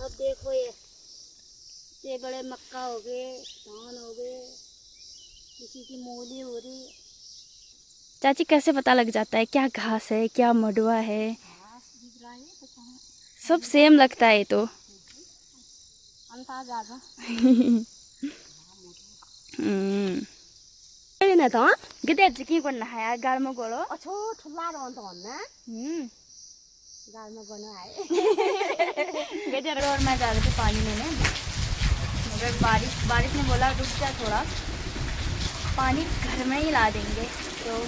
अब देखो ये बड़े मक्का हो गए, धान हो गए, किसी की मूली हो रही। चाची कैसे पता लग जाता है क्या घास है क्या मडुआ है? घास दिख रहा है तो कहाँ सब सेम लगता है तो। अंदाजा था। ना तो गदे के गर्नु आयो गाडीमा गयो अच्छो ठुला रहन्छ भन्ने गाडीमा गर्नु आए। गदे रोड में जा रहे थे पानी लेने, मगर बारिश ने बोला रुक जा थोड़ा, पानी घर में ही ला देंगे। तो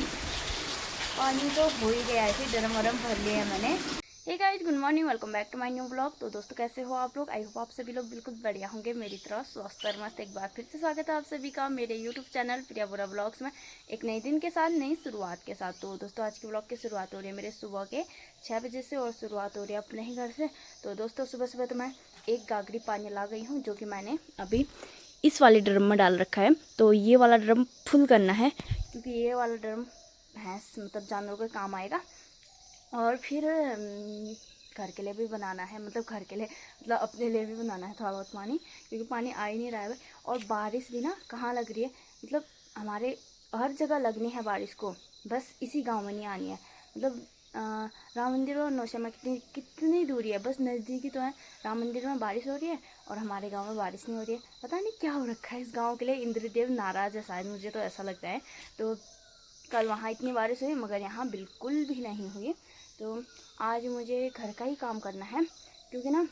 पानी तो हो ही गया है, ड्रम वरम भर लिए हैं मैंने। Hey guys, good morning, welcome back to my new blog. तो दोस्तों कैसे हो आप लोग? आई होप आप सभी लोग बिल्कुल बढ़िया होंगे, मेरी तरह स्वस्थ और मस्त। एक बार फिर से स्वागत है आप सभी का मेरे यूट्यूब चैनल प्रिया बुरा ब्लॉग्स में, एक नए दिन के साथ, नई शुरुआत के साथ। तो दोस्तों आज के ब्लॉग की शुरुआत हो रही है मेरे सुबह के 6 बजे से, और शुरुआत हो रही है अपने ही घर से। तो दोस्तों सुबह सुबह तो मैं एक गागरी पानी ला गई हूँ, जो कि मैंने अभी इस वाले ड्रम में डाल रखा है। तो ये वाला ड्रम फुल करना है, क्योंकि ये वाला ड्रम भैंस मतलब जानवरों के काम आएगा। और फिर घर के लिए भी बनाना है, मतलब घर के लिए मतलब अपने लिए भी बनाना है थोड़ा बहुत पानी, क्योंकि पानी आ ही नहीं रहा है। और बारिश भी ना कहाँ लग रही है, मतलब हमारे हर जगह लगनी है बारिश को, बस इसी गांव में नहीं आनी है। मतलब राम मंदिर और नौशा कितनी दूरी है, बस नज़दीकी तो है। राम मंदिर में बारिश हो रही है और हमारे गांव में बारिश नहीं हो रही है। पता नहीं क्या हो रखा है इस गांव के लिए, इंद्रदेव नाराज़ है शायद, मुझे तो ऐसा लगता है। तो कल वहाँ इतनी बारिश हुई, मगर यहाँ बिल्कुल भी नहीं हुई। तो आज मुझे घर का ही काम करना है, क्योंकि ना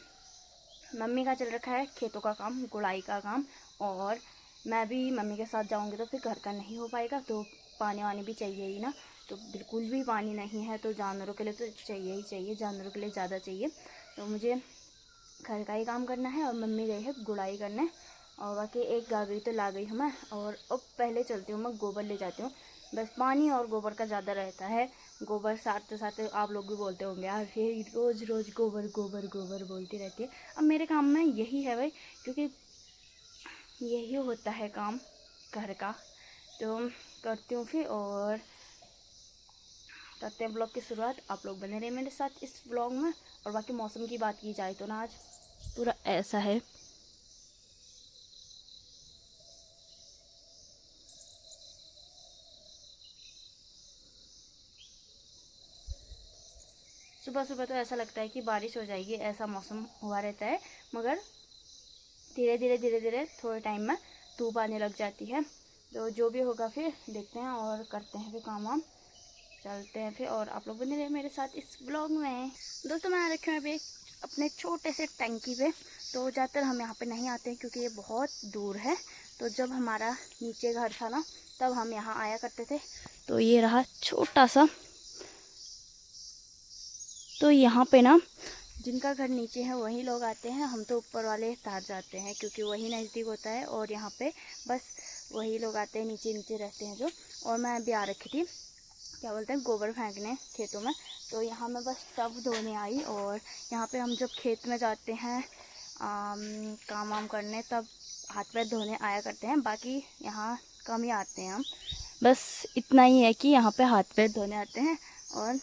मम्मी का चल रखा है खेतों का काम, गुड़ाई का काम, और मैं भी मम्मी के साथ जाऊंगी तो फिर घर का नहीं हो पाएगा। तो पानी वानी भी चाहिए ही ना, तो बिल्कुल भी पानी नहीं है, तो जानवरों के लिए तो चाहिए ही चाहिए, जानवरों के लिए ज़्यादा चाहिए। तो मुझे घर का ही काम करना है, और मम्मी गई है गुड़ाई करने। और बाकी एक गागरी तो ला गई हूँ मैं, और अब पहले चलती हूँ मैं गोबर ले जाती हूँ। बस पानी और गोबर का ज़्यादा रहता है, गोबर साथते साथते आप लोग भी बोलते होंगे यार ये रोज़ रोज़ गोबर गोबर गोबर बोलती रहती है। अब मेरे काम में यही है भाई, क्योंकि यही होता है काम घर का। तो करती हूँ फिर, और करते हैं ब्लॉग की शुरुआत। आप लोग बने रहे मेरे साथ इस ब्लॉग में। और बाकी मौसम की बात की जाए तो ना आज पूरा ऐसा है, सुबह सुबह तो ऐसा लगता है कि बारिश हो जाएगी, ऐसा मौसम हुआ रहता है, मगर धीरे धीरे धीरे धीरे थोड़े टाइम में धूप आने लग जाती है। तो जो भी होगा फिर देखते हैं और करते हैं फिर काम वाम, चलते हैं फिर। और आप लोग बने रहे मेरे साथ इस ब्लॉग में। दोस्तों मैं आ रखी हूँ अभी अपने छोटे से टंकी पे। तो ज़्यादातर हम यहाँ पे नहीं आते हैं, क्योंकि ये बहुत दूर है। तो जब हमारा नीचे घर था ना, तब हम यहाँ आया करते थे। तो ये रहा छोटा सा। तो यहाँ पे ना जिनका घर नीचे है वही लोग आते हैं, हम तो ऊपर वाले तार जाते हैं, क्योंकि वही नज़दीक होता है। और यहाँ पे बस वही लोग आते हैं, नीचे नीचे रहते हैं जो। और मैं अभी आ रखी थी क्या बोलते हैं गोबर फेंकने खेतों में। तो यहाँ मैं बस टब धोने आई, और यहाँ पे हम जब खेत में जाते हैं काम वाम करने, तब हाथ पैर धोने आया करते हैं। बाकी यहाँ कम ही आते हैं हम, बस इतना ही है कि यहाँ पे हाथ पैर धोने आते हैं। और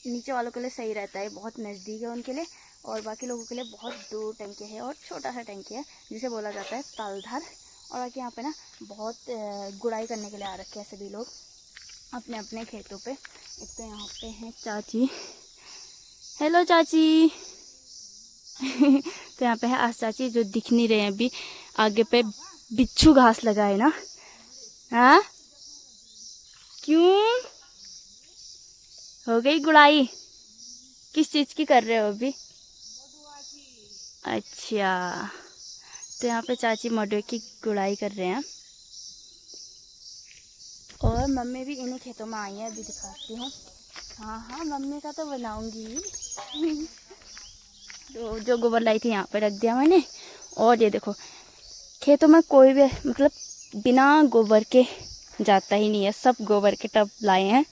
नीचे वालों के लिए सही रहता है, बहुत नज़दीक है उनके लिए। और बाकी लोगों के लिए बहुत दूर टंकी है, और छोटा सा टंकी है जिसे बोला जाता है तालधार। और बाकी यहाँ पे ना बहुत गुड़ाई करने के लिए आ रखे हैं सभी लोग अपने अपने खेतों पे। एक तो यहाँ पे है चाची, हेलो चाची। तो यहाँ पे है आज चाची, जो दिख नहीं रहे हैं अभी। आगे पे बिच्छू घास लगा है ना। हाँ क्यों हो गई गुड़ाई? किस चीज़ की कर रहे हो अभी? अच्छा, तो यहाँ पे चाची मडुए की गुड़ाई कर रहे हैं, और मम्मी भी इन्हीं खेतों में आई है। अभी दिखाती हूँ। हाँ हाँ मम्मी का तो बनाऊंगी। तो जो गोबर लाई थी यहाँ पे रख दिया मैंने। और ये देखो खेतों में कोई भी मतलब बिना गोबर के जाता ही नहीं है, सब गोबर के टब लाए हैं,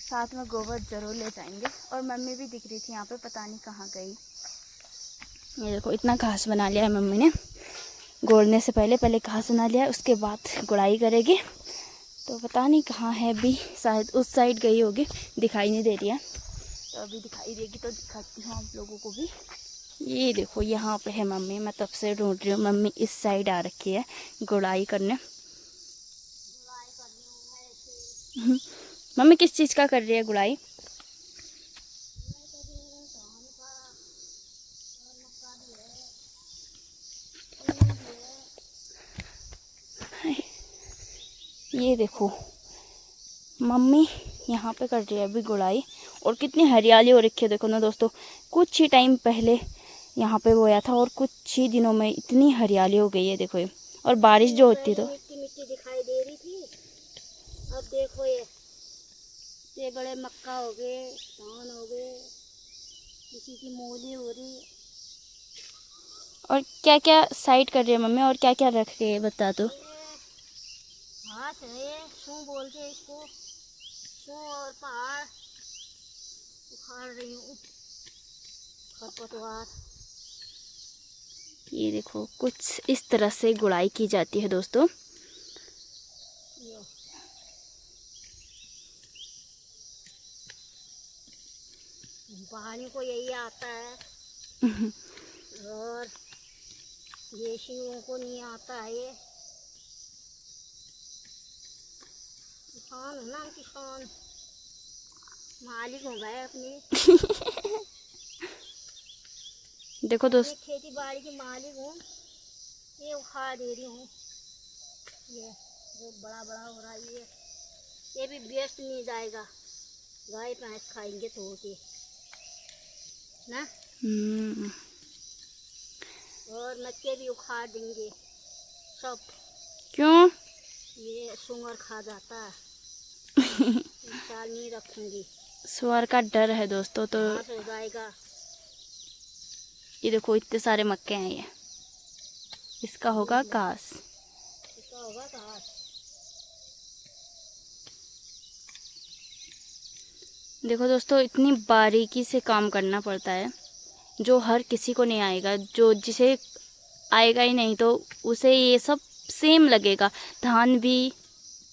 साथ में गोबर जरूर ले जाएंगे। और मम्मी भी दिख रही थी यहाँ पे, पता नहीं कहाँ गई। ये देखो इतना घास बना लिया है मम्मी ने, गोड़ने से पहले घास बना लिया है, उसके बाद गुड़ाई करेगी। तो पता नहीं कहाँ है अभी, शायद उस साइड गई होगी, दिखाई नहीं दे रही है। तो अभी दिखाई देगी तो दिखाती हूँ आप लोगों को भी। ये देखो यहाँ पे है मम्मी, मैं तब से ढूंढ रही हूँ। मम्मी इस साइड आ रखी है गुड़ाई करने। मम्मी किस चीज़ का कर रही है गुड़ाई? ये देखो मम्मी यहाँ पे कर रही है अभी गुड़ाई। और कितनी हरियाली हो रखी है देखो ना दोस्तों। कुछ ही टाइम पहले यहाँ पे बोया था और कुछ ही दिनों में इतनी हरियाली हो गई है देखो ये। और बारिश जो होती तो मिट्टी मिट्टी दिखाई दे रही थी, अब देखो ये बड़े मक्का हो गए, धान हो गए, किसी की मूली हो रही। और क्या क्या साइड कर रही है मम्मी, और क्या क्या रख रही है बता दो। घास है, शू बोलते हैं इसको, शू और पहाड़ उखाड़ रही हूँ, खरपतवार। ये देखो कुछ इस तरह से गुड़ाई की जाती है दोस्तों। पहाड़ी को यही आता है और देशियों को नहीं आता है। ये किसान है ना, किसान मालिक हो गए अपनी। देखो दोस्त, खेती बाड़ी की मालिक हूँ। ये उखाड़ दे रही हूँ, ये जो बड़ा बड़ा हो रहा है ये भी वेस्ट नहीं जाएगा, गाय भैंस खाएंगे तो के ना। और मक्के भी उखाड़ देंगे सब। क्यों? ये सुअर खा जाता है। इस साल नहीं रखूंगी, सुअर का डर है दोस्तों। तो घास हो जाएगा। ये देखो इतने सारे मक्के हैं, ये इसका होगा घास। इसका होगा घास। देखो दोस्तों इतनी बारीकी से काम करना पड़ता है जो हर किसी को नहीं आएगा। जो जिसे आएगा ही नहीं तो उसे ये सब सेम लगेगा। धान भी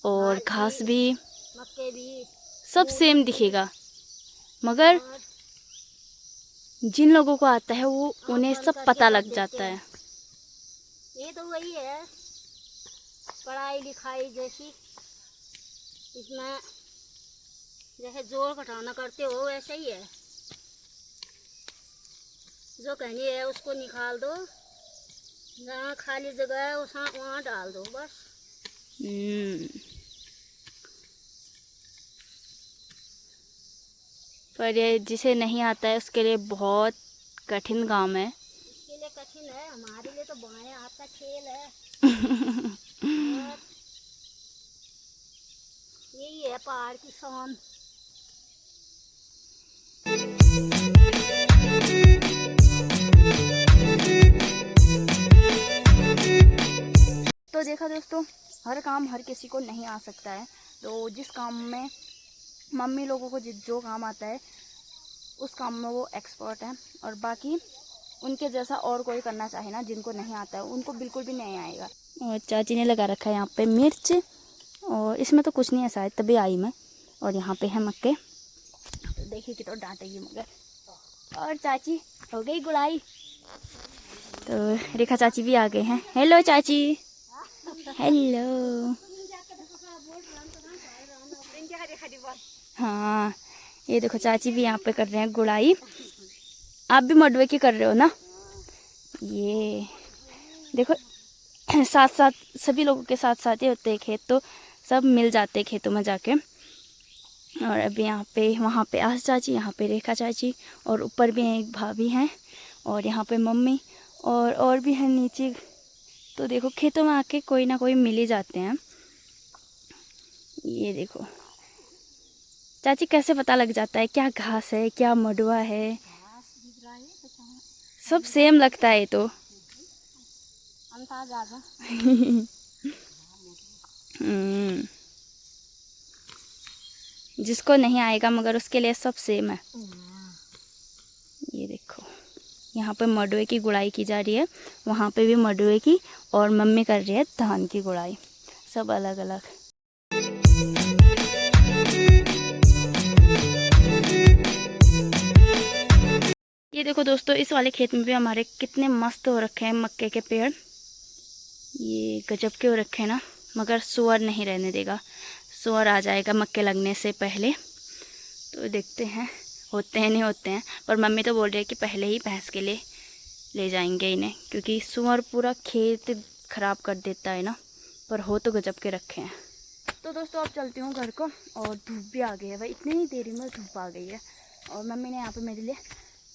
और घास भी, मक्के भी सब सेम दिखेगा। मगर जिन लोगों को आता है वो उन्हें सब पता लग जाता है। ये तो वही है पढ़ाई लिखाई जैसी, इसमें जैसे जोड़ घटाना करते हो वैसे ही है। जो कहनी है उसको निकाल दो, जहाँ खाली जगह है वहाँ डाल दो बस। पर ये जिसे नहीं आता है उसके लिए बहुत कठिन काम है। इसके लिए कठिन है, हमारे लिए तो बाएं हाथ का खेल है। और यही है पहाड़ की शान। तो देखा दोस्तों, हर काम हर किसी को नहीं आ सकता है। तो जिस काम में मम्मी लोगों को जो काम आता है उस काम में वो एक्सपर्ट हैं। और बाकी उनके जैसा और कोई करना चाहे ना, जिनको नहीं आता है उनको बिल्कुल भी नहीं आएगा। और चाची ने लगा रखा है यहाँ पे मिर्च, और इसमें तो कुछ नहीं है शायद, तभी आई मैं। और यहाँ पे है मक्के, तो देखिए कि तो डांटेगी मगर। और चाची हो गई गुड़ाई, तो रेखा चाची भी आ गए हैं। हेलो चाची। हेलो। हाँ ये देखो चाची भी यहाँ पे कर रहे हैं गुड़ाई। आप भी मडवे की कर रहे हो ना? ये देखो साथ साथ सभी लोगों के साथ साथ ही होते हैं खेत, तो सब मिल जाते हैं खेतों में जाके। और अभी यहाँ पे वहाँ पे आस चाची, यहाँ पे रेखा चाची, और ऊपर भी एक भाभी हैं, और यहाँ पे मम्मी, और भी है नीचे। तो देखो खेतों में आके कोई ना कोई मिल ही जाते हैं। ये देखो चाची कैसे पता लग जाता है क्या घास है क्या मडुआ है? सब सेम लगता है तो। जिसको नहीं आएगा मगर उसके लिए सब सेम है। ये देखो यहाँ पे मडुए की गुड़ाई की जा रही है, वहाँ पे भी मडुए की, और मम्मी कर रही है धान की गुड़ाई, सब अलग अलग। ये देखो दोस्तों, इस वाले खेत में भी हमारे कितने मस्त हो रखे हैं मक्के के पेड़। ये गजब के हो रखे हैं ना, मगर सुअर नहीं रहने देगा। सुअर आ जाएगा मक्के लगने से पहले, तो देखते हैं होते हैं नहीं होते हैं। पर मम्मी तो बोल रही है कि पहले ही भैंस के लिए ले जाएंगे इन्हें, क्योंकि सुअर पूरा खेत ख़राब कर देता है ना। पर हो तो गजब के रखे हैं। तो दोस्तों अब चलती हूँ घर को, और धूप भी आ गई है भाई, इतनी ही देरी में धूप आ गई है। और मम्मी ने यहाँ पे मेरे लिए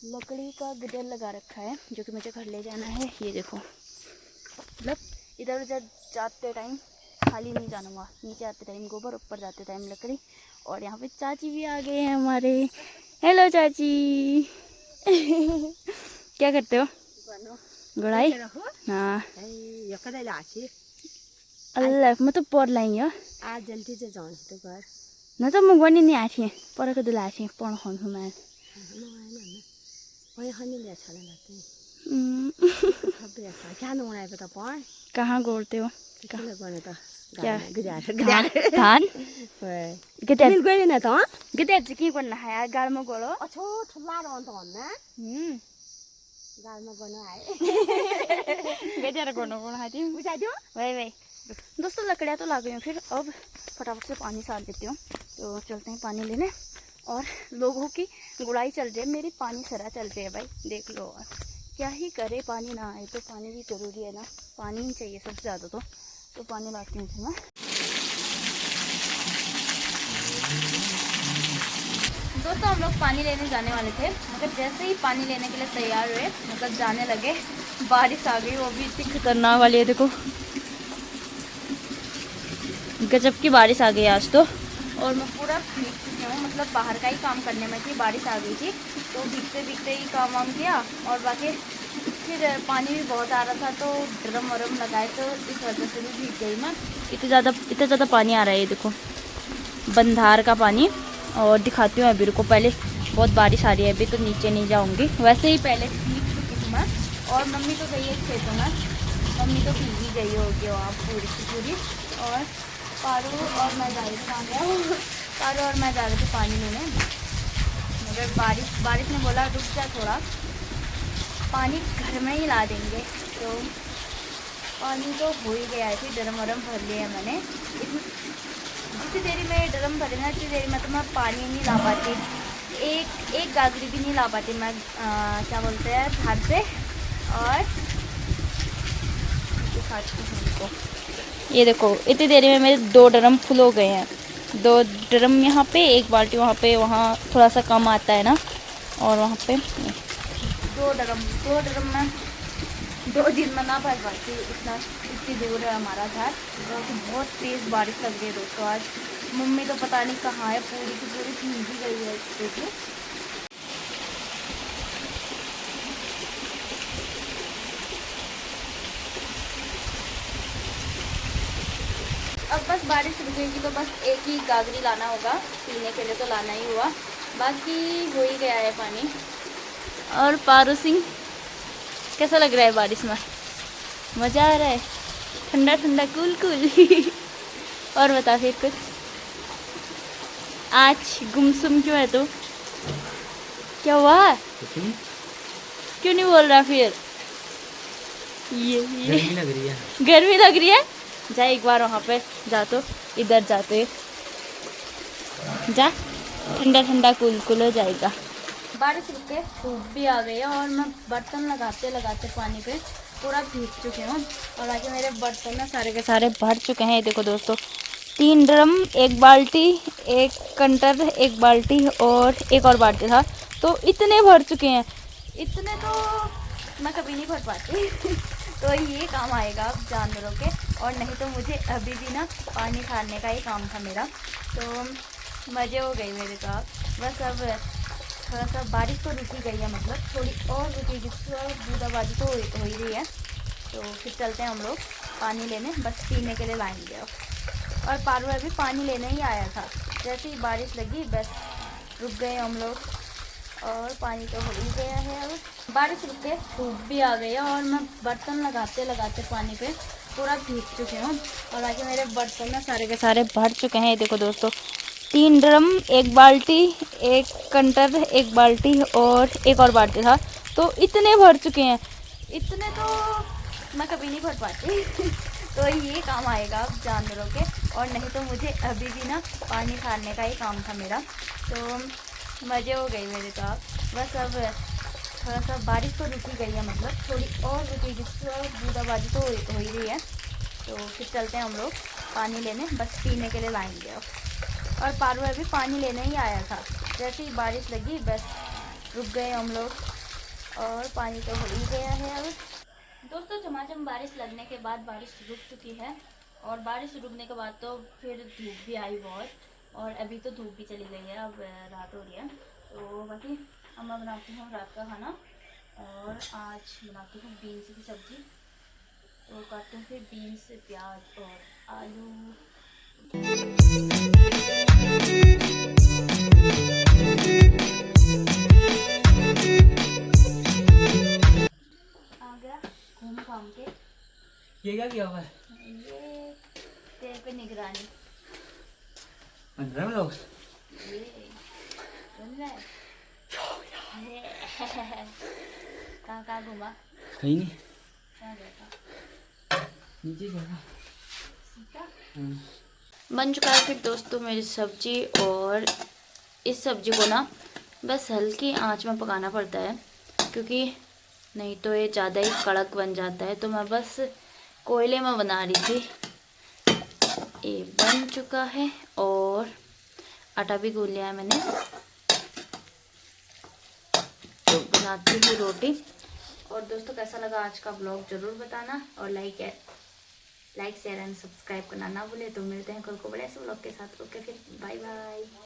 लकड़ी का गिडल लगा रखा है, जो कि मुझे घर ले जाना है। ये देखो, मतलब इधर उधर जाते टाइम खाली नहीं जाना हुआ, नीचे आते टाइम गोबर, ऊपर जाते टाइम लकड़ी। और यहाँ पे चाची भी आ गए हैं हमारे। हेलो चाची। क्या करते हो? गुड़ाई? हाँ अल्लाह, मैं तो पढ़ लाई हो आज जल्दी से जाऊँ तो घर न तो मैं गनी नहीं आती पर को दिला आती पढ़ खन मैं वही हनी ले अच्छा लगता है क्या नोना पता पढ़ कहाँ गोड़ते हो? कहाँ गने तो क्या गजार धान गते मिल गए ना तो गते की करना है यार, गाल में गोड़ो अच्छो ठुला रहन तो ना गाल में गनो आए गते गोड़ो गोड़ हाथी बुझा दियो वही वही। दोस्तों लकड़ियाँ तो ला गई हूँ, फिर अब फटाफट से पानी सार देती हूँ। तो चलते हैं पानी लेने। और लोगों की गुड़ाई चल रही है, मेरी पानी सरा चल रही है भाई, देख लो। और क्या ही करे, पानी ना आए तो पानी भी ज़रूरी है ना, पानी ही चाहिए सबसे ज़्यादा। तो पानी लाती हूँ फिर मैं। दोस्तों हम लोग पानी लेने जाने वाले थे, मगर जैसे ही पानी लेने के लिए तैयार हुए, मतलब जाने लगे, बारिश आ गई, वो भी इतनी खतरनाक वाली है। देखो गजब की बारिश आ गई आज तो। और मैं पूरा भीग चुकी हूँ, मतलब बाहर का ही काम करने में थी, बारिश आ गई थी तो भीगते भीगते ही काम वाम किया। और बाकी फिर पानी भी बहुत आ रहा था, तो ड्रम वरम लगाए, तो इस वजह से भी भीग गई मैं। इतना ज़्यादा पानी आ रहा है, ये देखो बंधार का पानी। और दिखाती हूँ अभी, रुको पहले, बहुत बारिश आ रही है अभी, तो नीचे नहीं जाऊँगी। वैसे ही पहले भीग चुकी थी मैं। और मम्मी तो गई है खेतों में, मम्मी तो भीग ही गई होगी वहाँ पूरी की पूरी। और पारू और मैं जा रही थी पारू और मैं जा रहे थे पानी लेने, मगर बारिश ने बोला रुक जा थोड़ा, पानी घर में ही ला देंगे। तो पानी तो हो ही गया है, ड्रम वरम भर लिया मैंने। जितनी देरी में ड्रम भरे ना, इतनी देरी में तो मैं पानी नहीं ला पाती, एक गागरी भी नहीं ला पाती मैं, क्या बोलते हैं, धार से। और दिखाती हूँ उनको, ये देखो इतनी देरी में मेरे 2 ड्रम फुल हो गए हैं। 2 ड्रम यहाँ पे, 1 बाल्टी वहाँ पे, वहाँ थोड़ा सा कम आता है ना। और वहाँ पे 2 ड्रम में 2 दिन में ना भर पाती, इतनी दूर है हमारा घर। बहुत तेज़ बारिश लग रही है दोस्तों आज। मम्मी तो पता नहीं कहाँ है, पूरी की पूरी भीग गई है। देखिए अब बस बारिश रुकेगी तो बस एक ही गागरी लाना होगा, पीने के लिए तो लाना ही हुआ, बाकी हो ही गया है पानी। और पारू सिंह कैसा लग रहा है बारिश में? मज़ा आ रहा है, ठंडा ठंडा कूल कूल। और बता फिर कुछ, आज गुमसुम क्यों है तू? क्या हुआ? क्यों नहीं बोल रहा फिर? ये गर्मी लग रही है, गर्मी लग रही है। जा एक बार वहाँ पे जा, तो इधर जाते जा, ठंडा ठंडा कूल कूल हो जाएगा। बारिश रुक के धूप भी आ गई है, और मैं बर्तन लगाते लगाते पानी पे पूरा भीग चुकी हूँ। और आगे मेरे बर्तन ना सारे के सारे भर चुके हैं। ये देखो दोस्तों, 3 ड्रम, 1 बाल्टी, 1 कंटर, 1 बाल्टी और 1 और बाल्टी था, तो इतने भर चुके हैं। इतने तो मैं कभी नहीं भर पाती। तो ये काम आएगा अब जानवरों के, और नहीं तो मुझे अभी भी ना पानी खाने का ही काम था मेरा। तो मज़े हो गए मेरे तो। बस अब थोड़ा सा बारिश तो रुकी गई है, मतलब थोड़ी और रुकेगी, थोड़ा बूंदाबांदी तो हो ही रही है। तो फिर चलते हैं हम लोग पानी लेने, बस पीने के लिए लाएंगे अब। और पारू अभी पानी लेने ही आया था, जैसे ही बारिश लगी बस रुक गए हम लोग। और पानी तो हो ही गया है। अब बारिश रुक के धूप भी आ गई है, और मैं बर्तन लगाते लगाते पानी पे पूरा भीग चुकी हूँ। और आगे मेरे बर्तन ना सारे के सारे भर चुके हैं। ये देखो दोस्तों, 3 ड्रम, 1 बाल्टी, 1 कंटर, 1 बाल्टी और 1 और बाल्टी था, तो इतने भर चुके हैं, इतने तो मैं कभी नहीं भर पाती तो ये काम आएगा अब जानवरों के। और नहीं तो मुझे अभी भी ना पानी खाने का ही काम था मेरा। तो मज़े हो गई मेरे तो। आप बस अब थोड़ा सा बारिश तो रुकी गई है, मतलब थोड़ी और रुकेगी, बूंदाबांदी तो हो ही रही है। तो फिर चलते हैं हम लोग पानी लेने, बस पीने के लिए लाएंगे अब। और पारू अभी पानी लेने ही आया था, जैसे ही बारिश लगी बस रुक गए हम लोग, और पानी तो हो ही गया है अब। दोस्तों झमाझम बारिश लगने के बाद बारिश रुक चुकी है, और बारिश रुकने के बाद तो फिर धूप भी आई बहुत, और अभी तो धूप भी चली गई है, अब रात हो रही है। तो बाकी अम्मा बनाती हूँ रात का खाना, और आज बनाती हूँ बीन्स की सब्ज़ी। तो काटती हूँ फिर बीन्स, प्याज और आलू। आ गया घूम घाम के। ये क्या किया हुआ है? ये तेरे पे निगरानी। 15 लोग। ये सुन रहा है? कहाँ घूमा? कहीं नहीं, कहाँ देखा? नीचे जाना। बन चुका है फिर दोस्तों मेरी सब्जी, और इस सब्जी को ना बस हल्की आंच में पकाना पड़ता है, क्योंकि नहीं तो ये ज़्यादा ही कड़क बन जाता है। तो मैं बस कोयले में बना रही थी। ये बन चुका है, और आटा भी गूंथ लिया है मैंने। तो बनाती हूँ रोटी। और दोस्तों कैसा लगा आज का ब्लॉग ज़रूर बताना, और लाइक शेयर एंड सब्सक्राइब करना ना भूले। तो मिलते हैं कल को बड़े से ब्लॉग के साथ। ओके फिर बाय बाय।